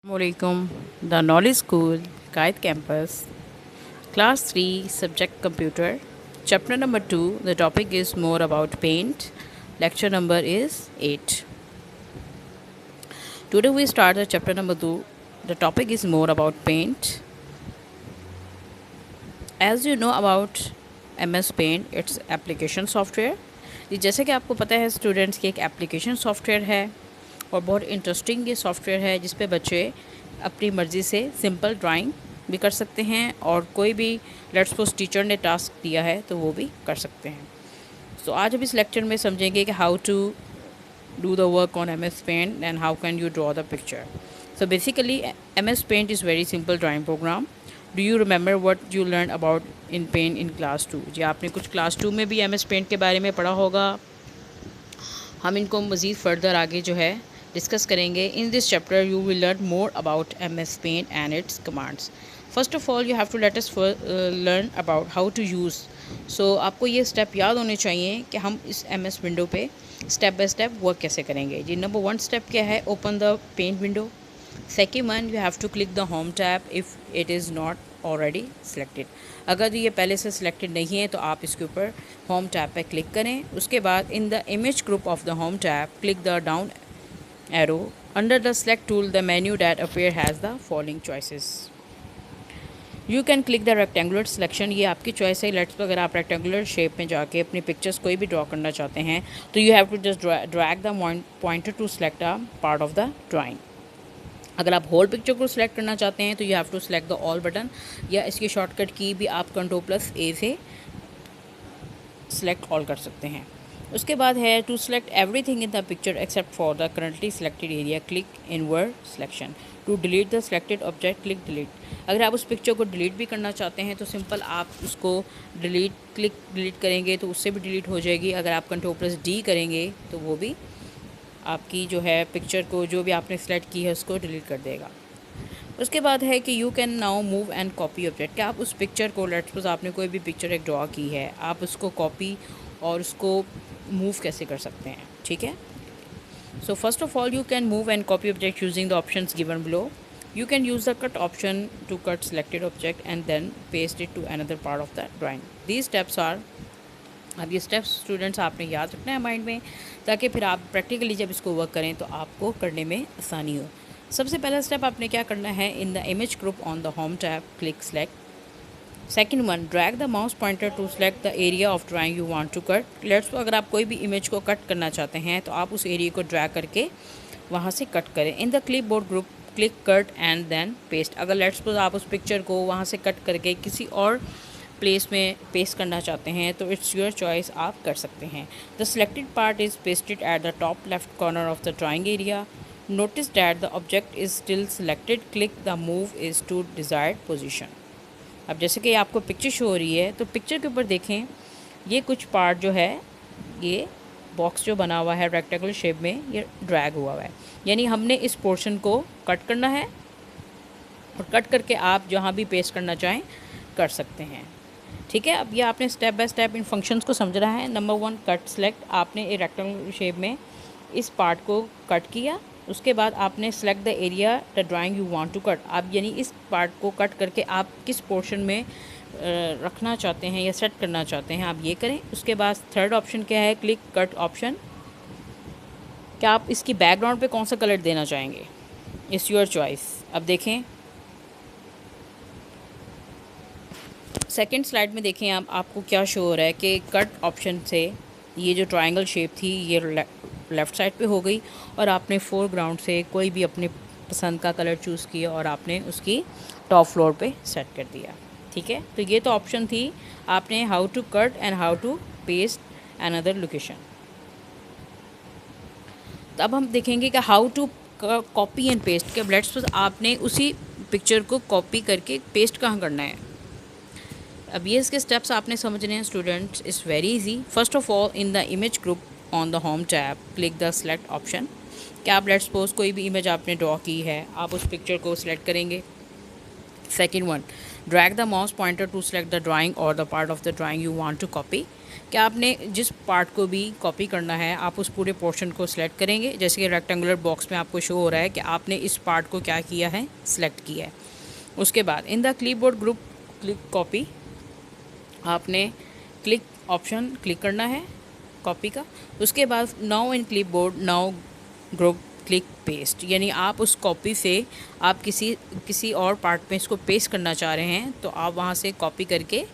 Assalamualaikum. The Knowledge School, Kite Campus, Class 3, Subject Computer. Chapter number 2, the topic is more about paint. Lecture number is 8. Today we start the chapter number 2. The topic is more about paint. As you know about MS Paint, it's application software. ये जैसे कि आपको पता है students की एक application software है और बहुत इंटरेस्टिंग ये सॉफ्टवेयर है जिस पे बच्चे अपनी मर्ज़ी से सिंपल ड्राइंग भी कर सकते हैं और कोई भी लेट्स सपोज टीचर ने टास्क दिया है तो वो भी कर सकते हैं। सो आज हम इस लेक्चर में समझेंगे कि how to do the work on MS Paint and how can you draw the picture. So basically MS Paint is very simple drawing program. Do you remember what you learned about in Paint in class 2? जी आपने कुछ class 2 में भी MS Paint के बारे में पढ़ा होगा। हम इनको मज़ीद फर्दर आगे जो है डिस्कस करेंगे। In this chapter you will learn more about MS Paint and its commands. First of all you have to let us learn about how to use. So आपको ये स्टेप याद होने चाहिए कि हम इस MS विंडो पे स्टेप बाय स्टेप वर्क कैसे करेंगे। जी नंबर 1 स्टेप क्या है, open the paint window. Second one, you have to click the home tab if it is not already selected. अगर ये पहले से सिलेक्टेड नहीं है तो आप इसके ऊपर होम टैब पे क्लिक करें। उसके बाद इन the image group of the home tab click the down arrow under the select tool the menu that appear has the following choices. You can click the rectangular selection, ये आपकी choice है। Let's अगर आप rectangular shape में जाके अपनी pictures कोई भी ड्रॉ करना चाहते हैं तो you have to just drag the pointer to select a part of the drawing. अगर आप होल पिक्चर को सिलेक्ट करना चाहते हैं तो you have to select the all button, या इसकी शॉर्टकट की भी आप Ctrl+A से सिलेक्ट ऑल कर सकते हैं। उसके बाद है to select everything in the picture except for the currently selected area click inward selection. To delete the selected object click delete. अगर आप उस पिक्चर को डिलीट भी करना चाहते हैं तो सिंपल आप उसको डिलीट करेंगे तो उससे भी डिलीट हो जाएगी। अगर आप Ctrl+D करेंगे तो वो भी आपकी जो है पिक्चर को जो भी आपने सेलेक्ट की है उसको डिलीट कर देगा। उसके बाद है कि you can now move and copy object, क्या आप उस पिक्चर को लेट्स सपोज आपने कोई भी पिक्चर एक ड्रॉ की है आप उसको कॉपी और उसको मूव कैसे कर सकते हैं, ठीक है। So first of all you can move and copy object using the options given below. You can use the cut option to cut selected object and then paste it to another part of the drawing. These steps are, अब ये steps students आपने याद रखना है mind में ताकि फिर आप प्रैक्टिकली जब इसको वर्क करें तो आपको करने में आसानी हो। सबसे पहला स्टेप आपने क्या करना है, in the image group on the home tab click select. Second one, drag the mouse pointer to select the area of drawing you want to cut. Let's अगर आप कोई भी इमेज को कट करना चाहते हैं तो आप उस एरिया को ड्रैग करके वहाँ से कट करें। In the clipboard group click cut and then paste. अगर लेट्स सपोज आप उस पिक्चर को वहाँ से कट करके किसी और प्लेस में पेस्ट करना चाहते हैं तो इट्स योर चॉइस, आप कर सकते हैं। The selected part is pasted at the top left corner of the drawing area. Notice that the object is still selected, click the move is to desired position. अब जैसे कि आपको picture show हो रही है तो पिक्चर के ऊपर देखें, ये कुछ पार्ट जो है ये बॉक्स जो बना हुआ है रेक्टेंगुलर शेप में ये ड्रैग हुआ है, यानी हमने इस पोर्शन को कट करना है और कट करके आप जहाँ भी पेस्ट करना चाहें कर सकते हैं, ठीक है। अब ये आपने step by step in functions को समझना है। नंबर 1 कट सेलेक्ट, आपने एक रेक्टेंगुलर शेप में इस पार्ट को कट किया। उसके बाद आपने select the area the drawing you want to cut, आप यानी इस पार्ट को कट करके आप किस पोर्शन में रखना चाहते हैं या सेट करना चाहते हैं आप ये करें। उसके बाद थर्ड ऑप्शन क्या है, क्लिक कट ऑप्शन, क्या आप इसकी बैकग्राउंड पे कौन सा कलर देना चाहेंगे, इट्स योर चॉइस। अब देखें सेकंड स्लाइड में देखें आपको क्या शो हो रहा है कि कट ऑप्शन से ये जो ट्रायंगल शेप थी ये लेफ़्ट साइड पे हो गई और आपने फोरग्राउंड से कोई भी अपने पसंद का कलर चूज़ किया और आपने उसकी टॉप फ्लोर पे सेट कर दिया, ठीक है। तो ये तो ऑप्शन थी, आपने how to cut and how to paste another location. तो अब हम देखेंगे कि how to copy and paste के लेट्स सपोज आपने उसी पिक्चर को कॉपी करके पेस्ट कहाँ करना है। अब ये इसके स्टेप्स आपने समझने हैं students, is very easy. First of all in the image group on the home tab click the select option, क्या आप लेट्स सपोज कोई भी इमेज आपने ड्रॉ की है आप उस पिक्चर को सिलेक्ट करेंगे। Second one, drag the mouse pointer to select the drawing or the part of the drawing you want to copy. क्या आपने जिस पार्ट को भी कॉपी करना है आप उस पूरे पोर्शन को सिलेक्ट करेंगे। जैसे कि रेक्टेंगुलर बॉक्स में आपको शो हो रहा है कि आपने इस पार्ट को क्या किया है, सिलेक्ट किया है। उसके बाद in the clipboard group click copy, आपने क्लिक ऑप्शन क्लिक करना है कॉपी का। उसके बाद now in clipboard now group click paste, यानी आप उस कॉपी से आप किसी और पार्ट में इसको पेस्ट करना चाह रहे हैं तो आप वहाँ से कॉपी करके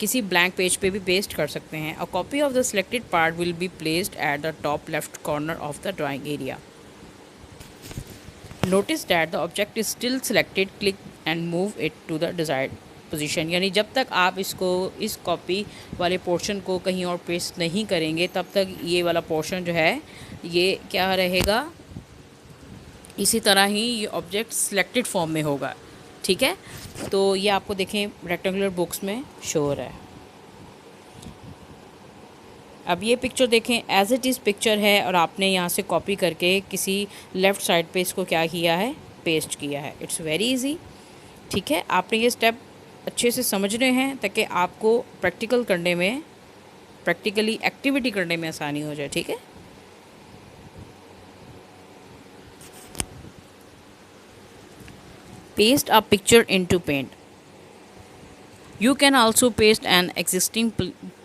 किसी ब्लैंक पेज पे भी पेस्ट कर सकते हैं। A copy of the selected part will be placed at the top left corner of the drawing area. Notice that the object is still selected, click and move it to the desired position, यानी जब तक आप इस copy वाले portion को कहीं और paste नहीं करेंगे तब तक ये वाला पोर्शन जो है ये क्या रहेगा, इसी तरह ही ये ऑब्जेक्ट सिलेक्टेड फॉर्म में होगा। ठीक है, तो ये आपको देखें रेक्टेंगुलर बॉक्स में शो हो रहा है। अब ये पिक्चर देखें, एज इट इज़ पिक्चर है और आपने यहाँ से कॉपी करके किसी लेफ़्ट साइड पे इसको क्या किया है, पेस्ट किया है। It's very easy. ठीक है, आपने ये स्टेप अच्छे से समझने हैं ताकि आपको प्रैक्टिकली एक्टिविटी करने में आसानी हो जाए। ठीक है, paste a picture into paint. You can also paste an existing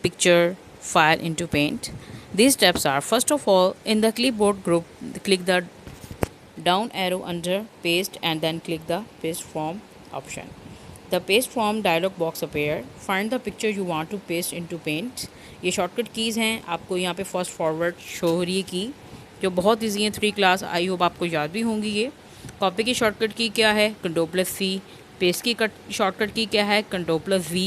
picture file into paint. These steps are, first of all, in the clipboard group, click the down arrow under paste and then click the paste from option. The paste from dialog box appear. Find the picture you want to paste into paint. ये shortcut keys हैं, आपको यहाँ पे first forward show हो रही है की, जो बहुत ईजी है। 3 क्लास आई होप आपको याद भी होंगी। ये कॉपी की शॉर्टकट की क्या है, कंट्रोल+C। पेस्ट की शॉर्टकट की क्या है, कंट्रोल+V।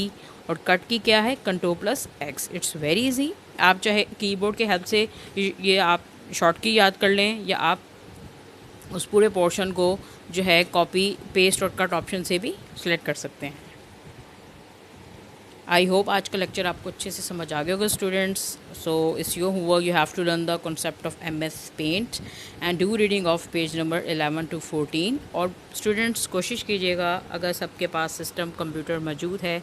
और कट की क्या है, कंट्रोल+X। It's very easy. आप चाहे कीबोर्ड के हेल्प से ये आप शॉर्ट की याद कर लें या आप उस पूरे पोर्शन को जो है कॉपी पेस्ट और कट ऑप्शन से भी सिलेक्ट कर सकते हैं। आई होप आज का लेक्चर आपको अच्छे से समझ आ गया होगा students. So it's your homework, you have to learn the concept of MS paint and do reading of page number 11 to 14। और स्टूडेंट्स कोशिश कीजिएगा, अगर सबके पास सिस्टम कंप्यूटर मौजूद है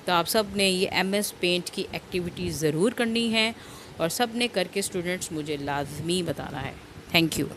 तो आप सब ने ये MS पेंट की एक्टिविटी ज़रूर करनी है और सब ने करके स्टूडेंट्स मुझे लाजमी बताना है। Thank you.